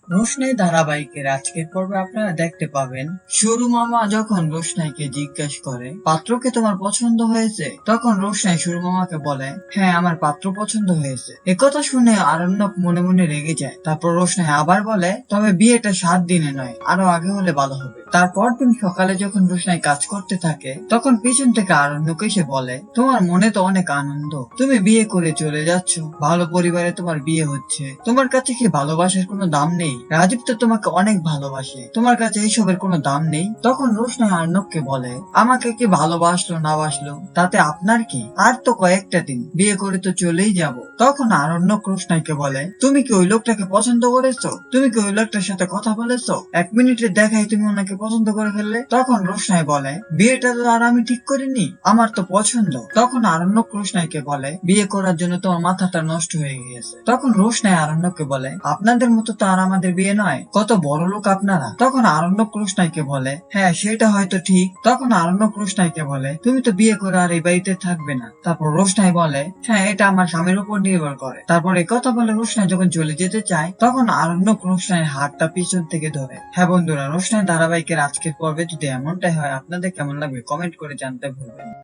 রোশনাই ধারাবাহিকের আজকের পর্বে আপনারা দেখতে পাবেন সরু মামা যখন রোশনাইকে জিজ্ঞেস করে পাত্রকে তোমার পছন্দ হয়েছে, তখন রোশনাই সরু মামাকে বলে হ্যাঁ আমার পাত্র পছন্দ হয়েছে। একথা শুনে আরণ্যক মনে মনে রেগে যায়। তারপর রোশনাই আবার বলে তবে বিয়েটা 7 দিনে নয়, আরো আগে হলে ভালো হবে। তারপর দিন সকালে যখন রোশনাই কাজ করতে থাকে তখন পিছন থেকে আরণ্যক এসে বলে তোমার মনে তো অনেক আনন্দ, তুমি বিয়ে করে চলে যাচ্ছ, ভালো পরিবারে তোমার বিয়ে হচ্ছে, তোমার কাছে কি ভালোবাসার কোনো দাম নেই? রাজীব তো তোমাকে অনেক ভালোবাসে, তোমার কাছে এইসবের কোনো দাম নেই? তখন রোশনাই আর্ণবকে বলে আমাকে কি ভালোবাসলো না বাসলো তাতে আপনার কি, আর তো কয়েকটা দিন, বিয়ে করে তো চলেই যাব। তখন আরণ্যক রোশনাইকে বলে তুমি কি ওই লোকটাকে পছন্দ করেছো? তুমি কি ওই লোকটার সাথে কথা বলেছো? 1 মিনিটের দেখাই তুমি ওনাকে পছন্দ করে ফেললে? তখন রোশনাই বলে বিয়েটা তো আর আমি ঠিক করিনি, আমার তো পছন্দ। তখন আরণ্যক রোশনাইকে বলে বিয়ে করার জন্য তোমার মাথাটা নষ্ট হয়ে গিয়েছে। তখন রোশনাই আরণ্যককে বলে আপনাদের মতো তো আর আমাদের বিয়ে নয়, কত বড় লোক আপনারা। তখন আরণ্যক রোশনাইকে বলে হ্যাঁ সেটা হয়তো ঠিক। তখন আরণ্যক রোশনাইকে বলে তুমি তো বিয়ে করে আর এই বাড়িতে থাকবে না। তারপর রোশনাই বলে হ্যাঁ এটা আমার স্বামীর উপর নির্ভর করে। তারপর একথা বলে রোশনাই যখন চলে যেতে চায় তখন আরণ্যক রোশনাইয়ের হাতটা পিছন থেকে ধরে। হ্যাঁ বন্ধুরা, রোশনাই ধারাবাহিকের আজকের পর্বে যদি এমনটাই হয় আপনাদের কেমন লাগবে কমেন্ট করে জানতে ভুলবেন না।